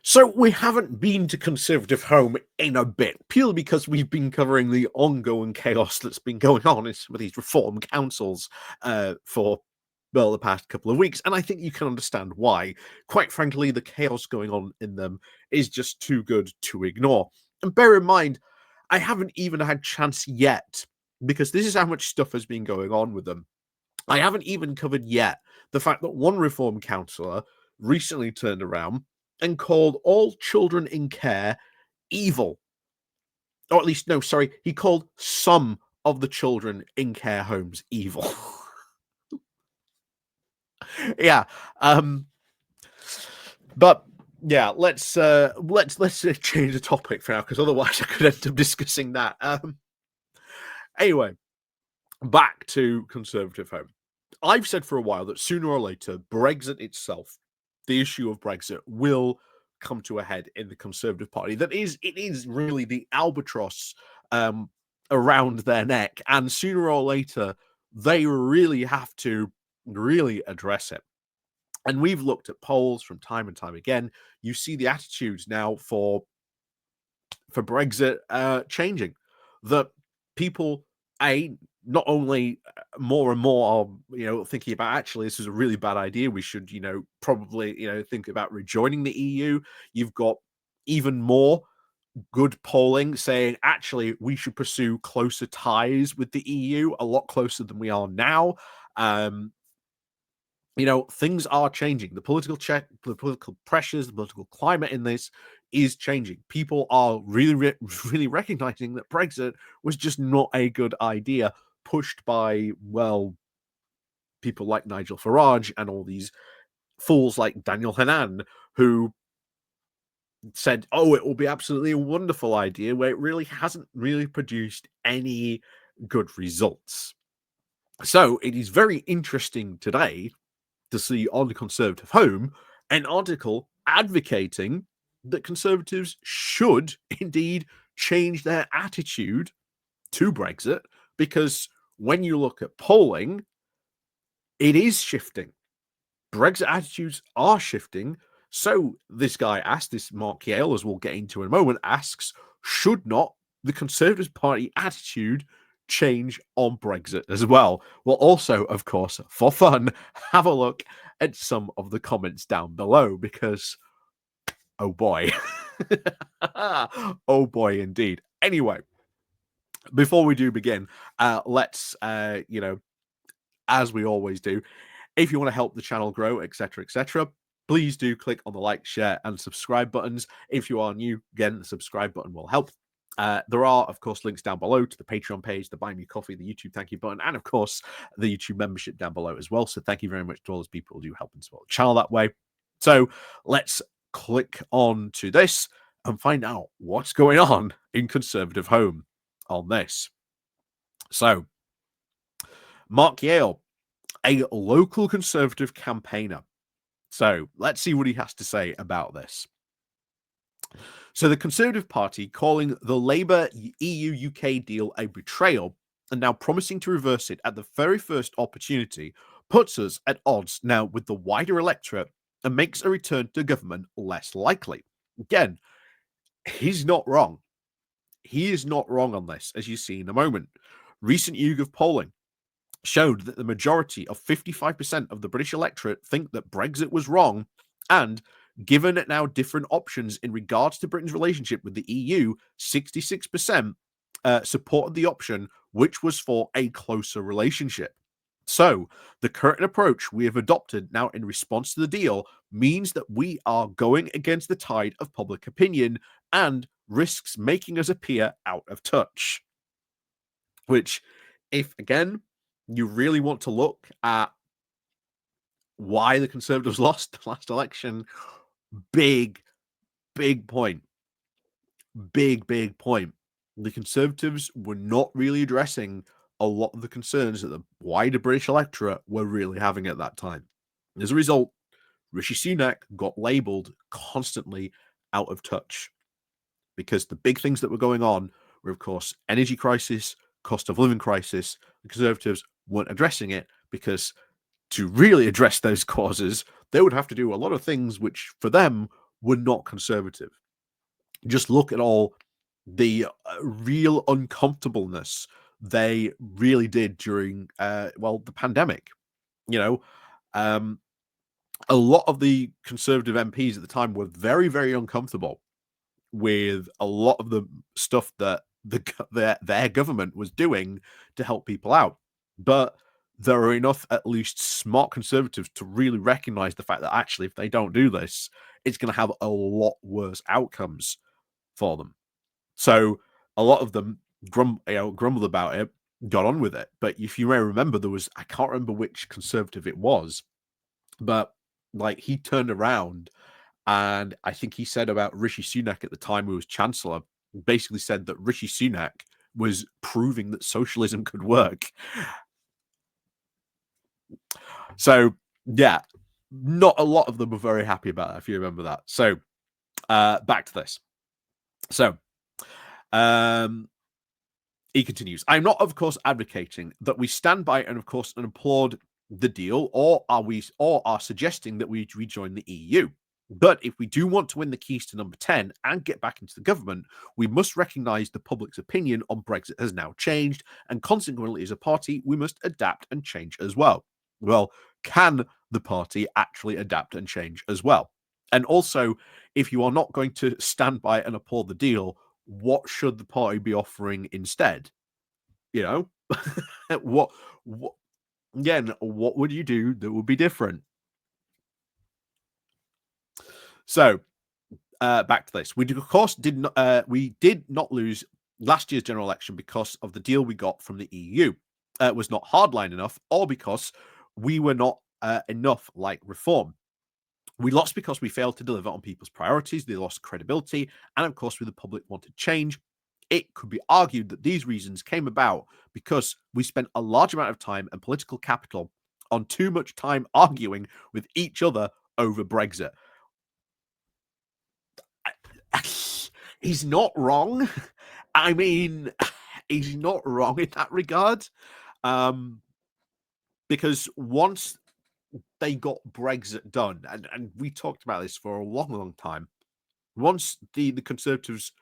So we haven't been to Conservative Home in a bit, purely because we've been covering the ongoing chaos that's been going on in some of these reform councils for, well, the past couple of weeks. And I think you can understand why. Quite frankly, the chaos going on in them is just too good to ignore. And bear in mind, I haven't even had chance yet, because this is how much stuff has been going on with them. I haven't even covered yet the fact that one reform councillor recently turned around and called all children in care evil. Or at least, no, sorry, he called some of the children in care homes evil. Yeah. But yeah, let's change the topic for now, because otherwise I could end up discussing that. Anyway, back to Conservative Home. I've said for a while that sooner or later, Brexit itself, the issue of Brexit, will come to a head in the Conservative Party. It is really the albatross around their neck, and sooner or later, they really have to really address it. And we've looked at polls from time and time again. You see the attitudes now for Brexit changing. That people, not only more and more are, thinking about, actually, this is a really bad idea. We should, probably, think about rejoining the EU. You've got even more good polling saying, actually, we should pursue closer ties with the EU, a lot closer than we are now. Things are changing. The political pressures, the political climate in this is changing. People are really, really recognizing that Brexit was just not a good idea, pushed by, well, people like Nigel Farage and all these fools like Daniel Hannan, who said, oh, it will be absolutely a wonderful idea, where it really hasn't really produced any good results. So it is very interesting today to see on the Conservative Home an article advocating that Conservatives should indeed change their attitude to Brexit, because when you look at polling, it is shifting. Brexit attitudes are shifting. So this guy asked, this Mark Yale, as we'll get into in a moment, asks, should not the Conservative Party attitude change on Brexit as well? We'll also, of course, for fun, have a look at some of the comments down below, because, oh boy. Oh boy, indeed. Anyway, before we do begin, let's, as we always do, if you want to help the channel grow, etc., please do click on the like, share, and subscribe buttons. If you are new, again, the subscribe button will help. There are, of course, links down below to the Patreon page, the Buy Me Coffee, the YouTube thank you button, and, of course, the YouTube membership down below as well. So thank you very much to all those people who do help and support the channel that way. So let's click on to this and find out what's going on in Conservative Home on this. So, Mark Yale, a local Conservative campaigner. So let's see what he has to say about this. So the Conservative Party calling the Labour EU-UK deal a betrayal and now promising to reverse it at the very first opportunity puts us at odds now with the wider electorate and makes a return to government less likely. Again, he's not wrong. He is not wrong on this, as you see in a moment. Recent YouGov polling showed that the majority of 55% of the British electorate think that Brexit was wrong, and given now different options in regards to Britain's relationship with the EU, 66% supported the option which was for a closer relationship. So the current approach we have adopted now in response to the deal means that we are going against the tide of public opinion and risks making us appear out of touch. Which, if again you really want to look at why the Conservatives lost the last election, big point. Big point. The Conservatives were not really addressing a lot of the concerns that the wider British electorate were really having at that time. As a result, Rishi Sunak got labelled constantly out of touch, because the big things that were going on were, of course, energy crisis, cost of living crisis. The Conservatives weren't addressing it, because to really address those causes, they would have to do a lot of things which, for them, were not conservative. Just look at all the real uncomfortableness they really did during, well, the pandemic. You know, um, a lot of the conservative MPs at the time were very, very uncomfortable with a lot of the stuff that their government was doing to help people out. But there are enough, at least smart conservatives, to really recognize the fact that actually, if they don't do this, it's going to have a lot worse outcomes for them. So a lot of them grumbled about it, got on with it. But if you may remember, there was, I can't remember which conservative it was, but like he turned around and I think he said about Rishi Sunak at the time, who was Chancellor, basically said that Rishi Sunak was proving that socialism could work. So, yeah, not a lot of them were very happy about that, if you remember that. So, back to this. So, he continues, I'm not, of course, advocating that we stand by and, of course, and applaud the deal, or are suggesting that we rejoin the EU. But if we do want to win the keys to number 10 and get back into the government, we must recognise the public's opinion on Brexit has now changed, and consequently, as a party, we must adapt and change as well. Well, can the party actually adapt and change as well? And also, if you are not going to stand by and applaud the deal, what should the party be offering instead? You know, what again? What would you do that would be different? So, back to this. We, of course, we did not lose last year's general election because of the deal we got from the EU. It was not hardline enough, or because we were not enough like reform. We lost because we failed to deliver on people's priorities. They lost credibility, and of course, with the public wanted change. It could be argued that these reasons came about because we spent a large amount of time and political capital on too much time arguing with each other over Brexit. He's not wrong. I mean, he's not wrong in that regard. Because once they got Brexit done, and we talked about this for a long, long time. Once the Conservatives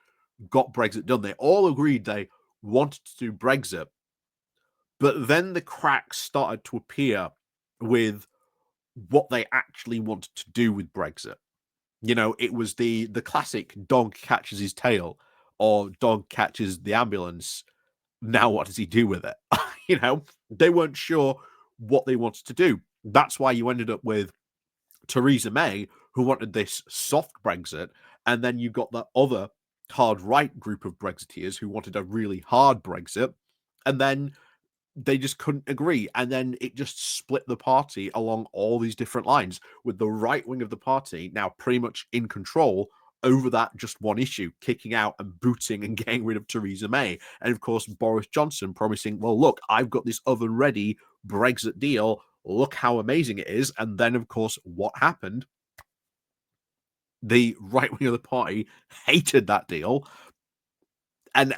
got Brexit done, they all agreed they wanted to do Brexit. But then the cracks started to appear with what they actually wanted to do with Brexit. You know, it was the classic dog catches his tail or dog catches the ambulance. Now what does he do with it? You know, they weren't sure what they wanted to do. That's why you ended up with Theresa May, who wanted this soft Brexit, and then you got that other hard right group of Brexiteers who wanted a really hard Brexit, and then they just couldn't agree. And then it just split the party along all these different lines, with the right wing of the party now pretty much in control over that just one issue, kicking out and booting and getting rid of Theresa May. And of course, Boris Johnson promising, well, look, I've got this oven ready Brexit deal. Look how amazing it is. And then, of course, what happened? The right wing of the party hated that deal. And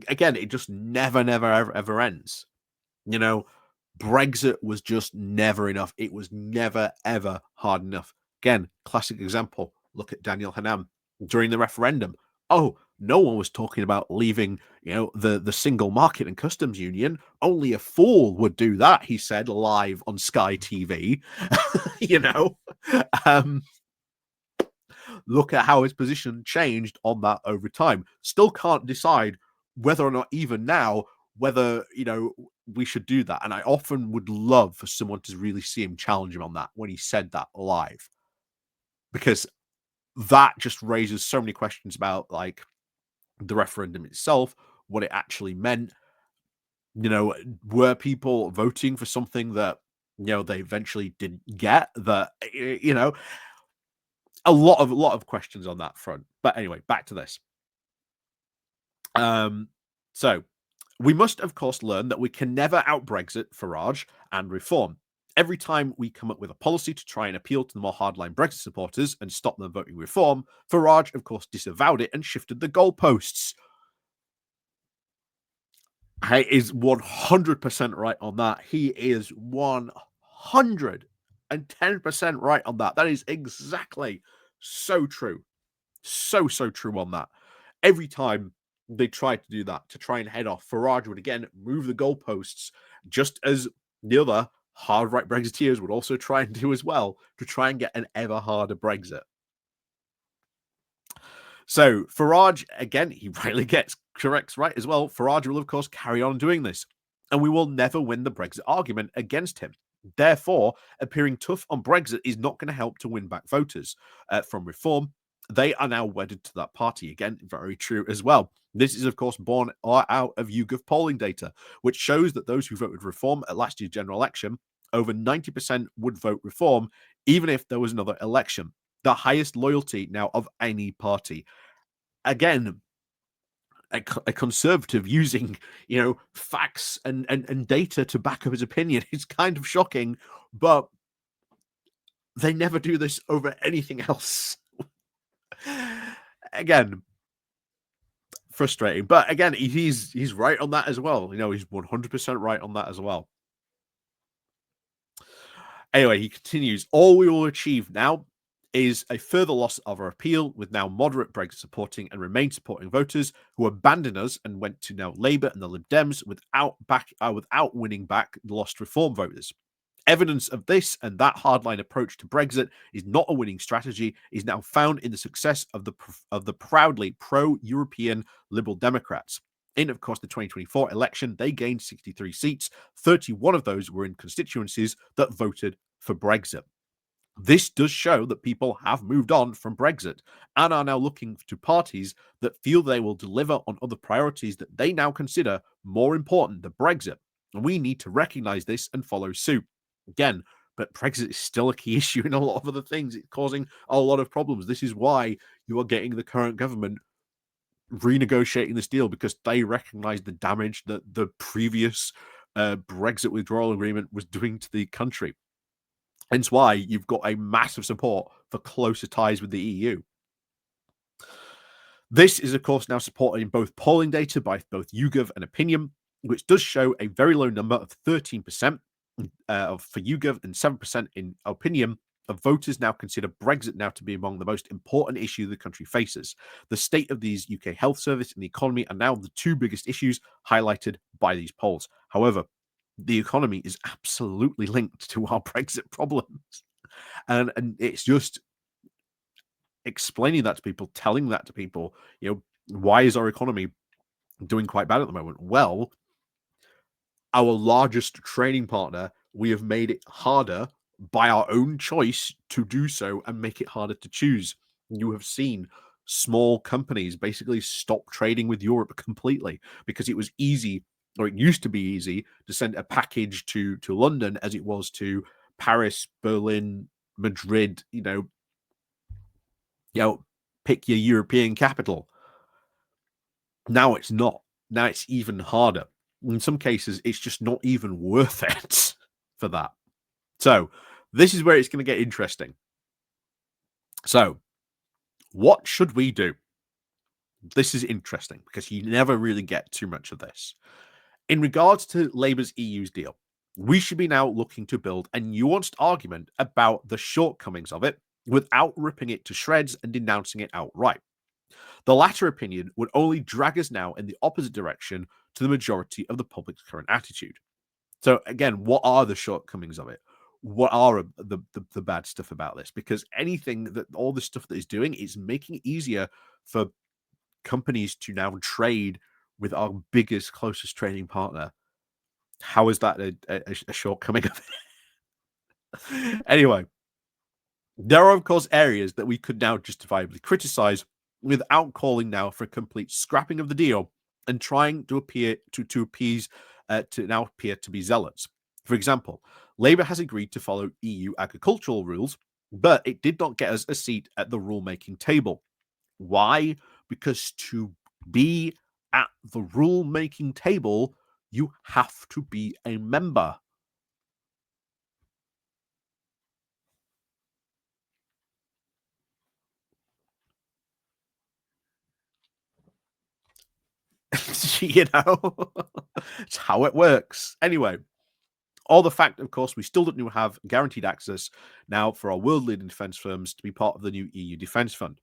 again, it just never, ever ends. You know, Brexit was just never enough. It was never, ever hard enough. Again, classic example. Look at Daniel Hannan during the referendum. Oh, no one was talking about leaving, you know, the single market and customs union. Only a fool would do that, he said live on Sky TV. You know, look at how his position changed on that over time. Still can't decide whether or not even now whether, you know, we should do that. And I often would love for someone to really see him challenge him on that when he said that live, because that just raises so many questions about like the referendum itself, what it actually meant. You know, were people voting for something that, you know, they eventually didn't get? That, you know, a lot of questions on that front. But anyway, back to this. So we must, of course, learn that we can never out-Brexit Farage and reform. Every time we come up with a policy to try and appeal to the more hardline Brexit supporters and stop them voting reform, Farage, of course, disavowed it and shifted the goalposts. He is 100% right on that. He is 110% right on that. That is exactly So true. So true on that. Every time they tried to do that, to try and head off, Farage would again move the goalposts, just as the other hard right Brexiteers would also try and do as well, to try and get an ever harder Brexit. So Farage, again, he rightly gets corrects right as well. Farage will, of course, carry on doing this, and we will never win the Brexit argument against him. Therefore, appearing tough on Brexit is not going to help to win back voters from Reform. They are now wedded to that party. Again, very true as well. This is, of course, born out of YouGov polling data, which shows that those who voted Reform at last year's general election, over 90% would vote Reform, even if there was another election. The highest loyalty now of any party. Again, a conservative using facts and data to back up his opinion is kind of shocking, but they never do this over anything else. Again, frustrating, but again, he's right on that as well. He's 100% right on that as well. Anyway, he continues, all we will achieve now is a further loss of our appeal, with now moderate Brexit supporting and Remain supporting voters who abandoned us and went to now Labour and the Lib Dems without winning back the lost Reform voters. Evidence of this and that hardline approach to Brexit is not a winning strategy is now found in the success of the proudly pro-European Liberal Democrats. In, of course, the 2024 election, they gained 63 seats. 31 of those were in constituencies that voted for Brexit. This does show that people have moved on from Brexit and are now looking to parties that feel they will deliver on other priorities that they now consider more important than Brexit. And we need to recognize this and follow suit. Again, but Brexit is still a key issue in a lot of other things. It's causing a lot of problems. This is why you are getting the current government renegotiating this deal, because they recognize the damage that the previous Brexit withdrawal agreement was doing to the country. Hence why you've got a massive support for closer ties with the EU. This is, of course, now supported in both polling data by both YouGov and Opinion, which does show a very low number of 13% for YouGov and 7% in Opinion of voters now consider Brexit now to be among the most important issue the country faces. The state of these UK health service and the economy are now the two biggest issues highlighted by these polls. However, the economy is absolutely linked to our Brexit problems. And it's just explaining that to people, telling that to people, why is our economy doing quite bad at the moment? Well, our largest trading partner, we have made it harder by our own choice to do so and make it harder to choose. You have seen small companies basically stop trading with Europe completely because it was easy, or it used to be easy, to send a package to London as it was to Paris, Berlin, Madrid, pick your European capital. Now it's not. Now it's even harder. In some cases, it's just not even worth it for that. So this is where it's going to get interesting. So what should we do? This is interesting because you never really get too much of this. In regards to Labour's EU's deal, we should be now looking to build a nuanced argument about the shortcomings of it without ripping it to shreds and denouncing it outright. The latter opinion would only drag us now in the opposite direction to the majority of the public's current attitude. So again, what are the shortcomings of it? What are the bad stuff about this? Because all the stuff that it's doing is making it easier for companies to now trade with our biggest, closest trading partner. How is that a shortcoming of it? Anyway, there are, of course, areas that we could now justifiably criticize without calling now for a complete scrapping of the deal and trying to appear to appease to now appear to be zealots. For example, Labour has agreed to follow EU agricultural rules, but it did not get us a seat at the rule-making table. Why? Because to be at the rule-making table, you have to be a member. It's how it works. Anyway, or the fact, of course, we still don't have guaranteed access now for our world-leading defence firms to be part of the new EU Defence Fund.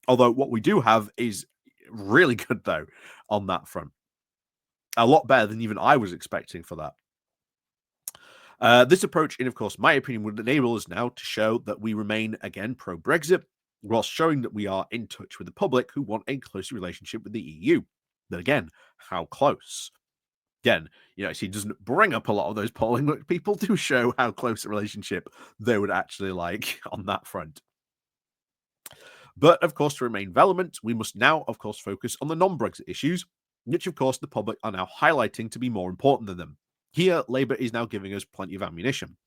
Although what we do have is really good, though, on that front. A lot better than even I was expecting for that. This approach, in, of course, my opinion, would enable us now to show that we remain, again, pro-Brexit, whilst showing that we are in touch with the public who want a closer relationship with the EU. But again, how close? Again, he doesn't bring up a lot of those polling, but people do show how close a relationship they would actually like on that front. But, of course, to remain relevant, we must now, of course, focus on the non-Brexit issues, which, of course, the public are now highlighting to be more important than them. Here, Labour is now giving us plenty of ammunition.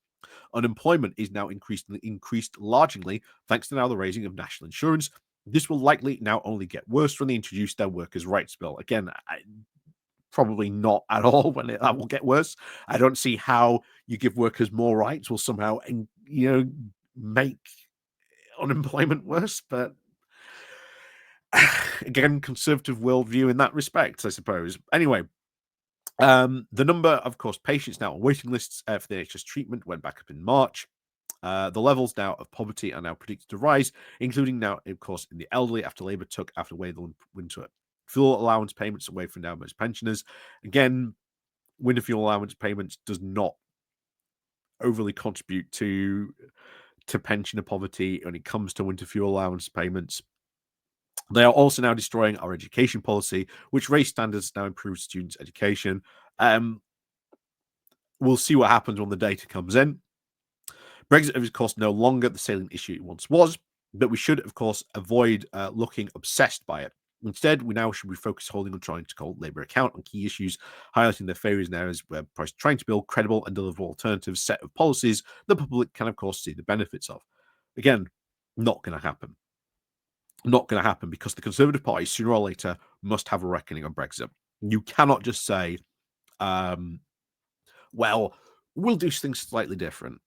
Unemployment is now increased largely thanks to now the raising of national insurance. This will likely now only get worse when they introduce their workers' rights bill. Again, probably not at all when that will get worse. I don't see how you give workers more rights will somehow, make unemployment worse. But again, conservative worldview in that respect, I suppose. Anyway, the number, of course, patients now on waiting lists for the NHS treatment went back up in March. The levels now of poverty are now predicted to rise, including now, of course, in the elderly after Labour took after winter fuel allowance payments away from now most pensioners. Again, winter fuel allowance payments does not overly contribute to pensioner poverty when it comes to winter fuel allowance payments. They are also now destroying our education policy, which raised standards now improves students' education. We'll see what happens when the data comes in. Brexit is, of course, no longer the salient issue it once was, but we should, of course, avoid looking obsessed by it. Instead, we now should be focused holding on trying to hold Labour account on key issues, highlighting their failures in areas where trying to build credible and deliverable alternative set of policies the public can, of course, see the benefits of. Again, not going to happen. Not going to happen because the Conservative Party, sooner or later, must have a reckoning on Brexit. You cannot just say, well, we'll do things slightly different.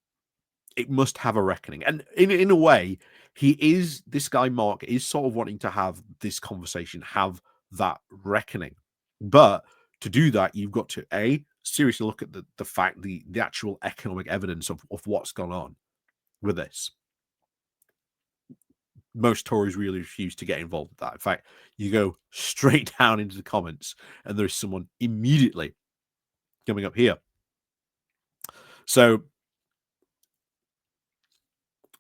It must have a reckoning. And in a way, this guy, Mark, is sort of wanting to have this conversation, have that reckoning. But to do that, you've got to, seriously look at the fact, the actual economic evidence of what's gone on with this. Most Tories really refuse to get involved with that. In fact, you go straight down into the comments and there's someone immediately coming up here. So,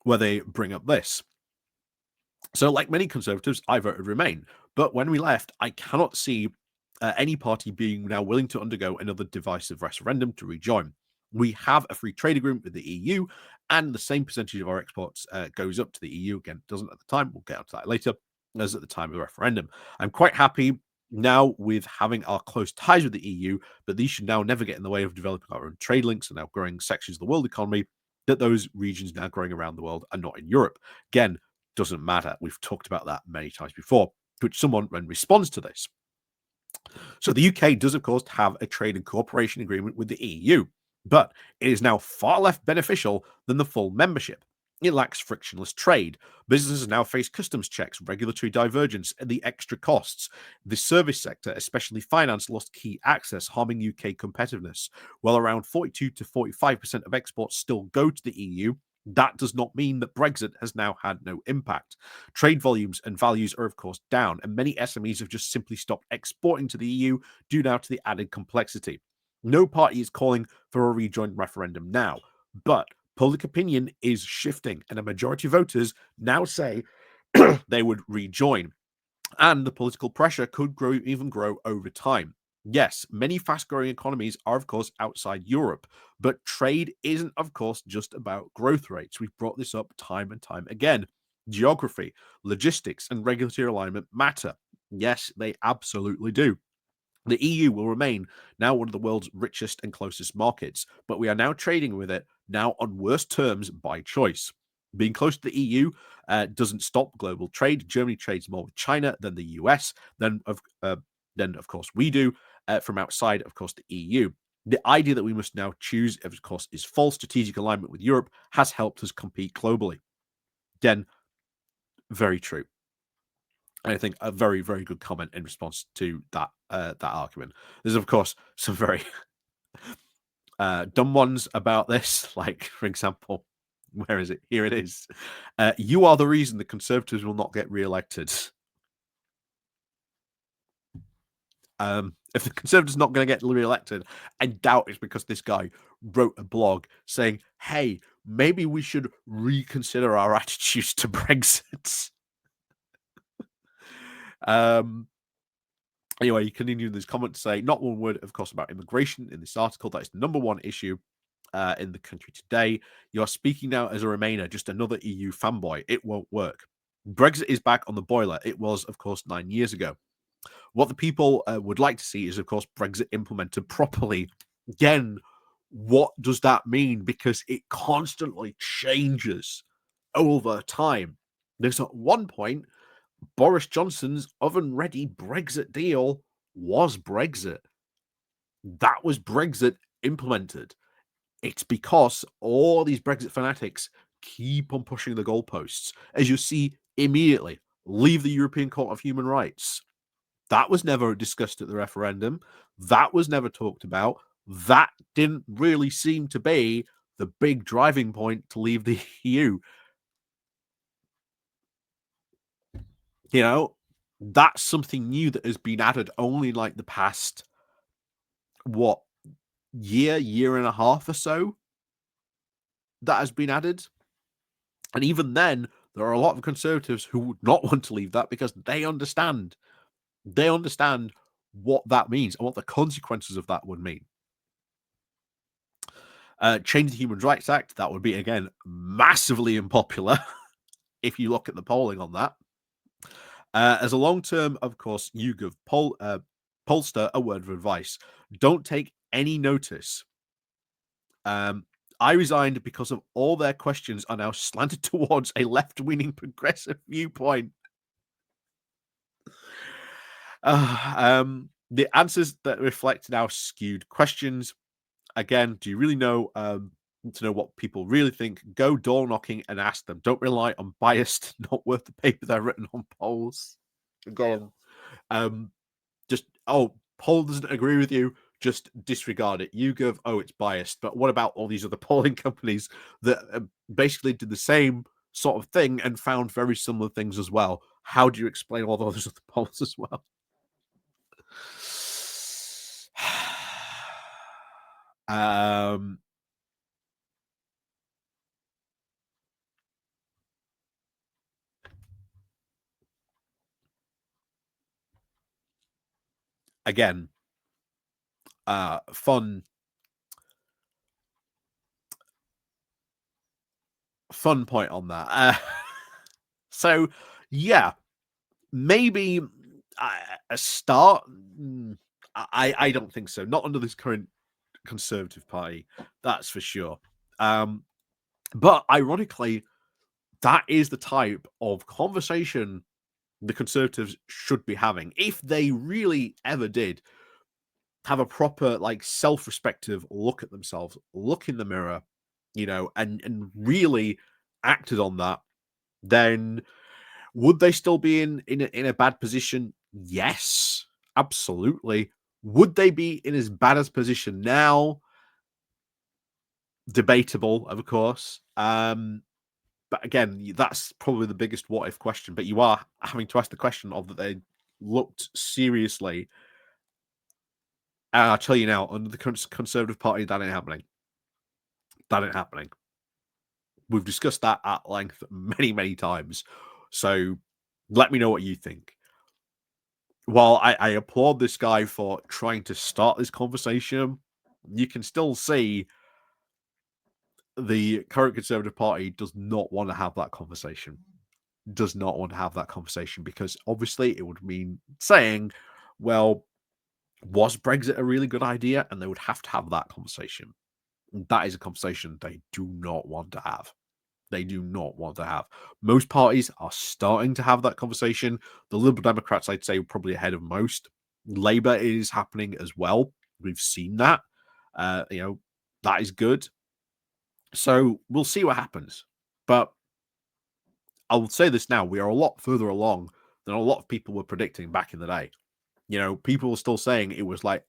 where they bring up this. So, like many Conservatives, I voted Remain. But when we left, I cannot see any party being now willing to undergo another divisive referendum to rejoin. We have a free trade agreement with the EU, and the same percentage of our exports goes up to the EU. Again, it doesn't at the time. We'll get onto that later, as at the time of the referendum. I'm quite happy now with having our close ties with the EU, but these should now never get in the way of developing our own trade links and now growing sections of the world economy, that those regions now growing around the world are not in Europe. Again, doesn't matter. We've talked about that many times before, to which someone then responds to this. So the UK does, of course, have a trade and cooperation agreement with the EU, but it is now far less beneficial than the full membership. It lacks frictionless trade. Businesses now face customs checks, regulatory divergence, and the extra costs. The service sector, especially finance, lost key access, harming UK competitiveness. While around 42 to 45% of exports still go to the EU, that does not mean that Brexit has now had no impact. Trade volumes and values are, of course, down, and many SMEs have just simply stopped exporting to the EU due now to the added complexity. No party is calling for a rejoin referendum now, but public opinion is shifting, and a majority of voters now say they would rejoin. And the political pressure could even grow over time. Yes, many fast-growing economies are, of course, outside Europe, but trade isn't, of course, just about growth rates. We've brought this up time and time again. Geography, logistics, and regulatory alignment matter. Yes, they absolutely do. The EU will remain now one of the world's richest and closest markets, but we are now trading with it now on worse terms by choice. Being close to the EU doesn't stop global trade. Germany trades more with China than the US, then of course we do from outside, of course, the EU. The idea that we must now choose, of course, is false. Strategic alignment with Europe has helped us compete globally. Again, very true. And I think a very, very good comment in response to that argument. There's, of course, some very dumb ones about this, like, for example, where is it? Here it is. You are the reason the Conservatives will not get re-elected. If the Conservatives not going to get re-elected, I doubt it's because this guy wrote a blog saying, "Hey, maybe we should reconsider our attitudes to Brexit." um, Anyway, you continue in this comment to say, not one word, of course, about immigration in this article. That is the number one issue in the country today. You are speaking now as a Remainer, just another EU fanboy. It won't work. Brexit is back on the boiler. It was, of course, 9 years ago. What the people would like to see is, of course, Brexit implemented properly. Again, what does that mean? Because it constantly changes over time. There's at one point, Boris Johnson's oven-ready Brexit deal was Brexit. That was Brexit implemented. It's because all these Brexit fanatics keep on pushing the goalposts. As you see immediately, leave the European Court of Human Rights. That was never discussed at the referendum. That was never talked about. That didn't really seem to be the big driving point to leave the EU. You know, that's something new that has been added only in like the past, what, year and a half or so that has been added. And even then, there are a lot of Conservatives who would not want to leave that because they understand. They understand what that means and what the consequences of that would mean. Change the Human Rights Act, that would be, again, massively unpopular if you look at the polling on that. As a long-term, of course, YouGov pollster, a word of advice. Don't take any notice. I resigned because of all their questions are now slanted towards a left-leaning progressive viewpoint. The answers that reflect now skewed questions. Again, do you really know to know what people really think? Go door knocking and ask them. Don't rely on biased, not worth the paper they're written on polls. Again, just poll doesn't agree with you. Just disregard it. YouGov, it's biased. But what about all these other polling companies that basically did the same sort of thing and found very similar things as well? How do you explain all those other polls as well? Again, fun point on that. So, yeah, maybe a start. I don't think so. Not under this current Conservative Party, that's for sure. But ironically, that is the type of conversation the Conservatives should be having if they really ever did have a proper, like, self-respective look at themselves, look in the mirror, and really acted on that. Then would they still be in a bad position? Yes, absolutely. Would they be in as bad a position now? Debatable, of course. But again, that's probably the biggest what if question. But you are having to ask the question of that they looked seriously. And I'll tell you now, under the Conservative Party, that ain't happening. That ain't happening. We've discussed that at length many, many times. So let me know what you think. While I applaud this guy for trying to start this conversation, you can still see the current Conservative Party does not want to have that conversation. Does not want to have that conversation because obviously it would mean saying, well, was Brexit a really good idea? And they would have to have that conversation. That is a conversation they do not want to have. They do not want to have. Most parties are starting to have that conversation. The Liberal Democrats, I'd say, probably ahead of most. Labour is happening as well. We've seen that. That is good. So we'll see what happens. But I will say this now: we are a lot further along than a lot of people were predicting back in the day. People were still saying it was like,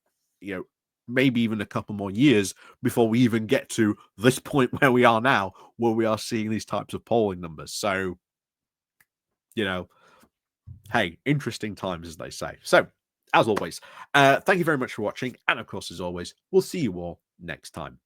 maybe even a couple more years before we even get to this point where we are now, where we are seeing these types of polling numbers. So, you know, hey, interesting times, as they say. So, as always, thank you very much for watching. And of course, as always, we'll see you all next time.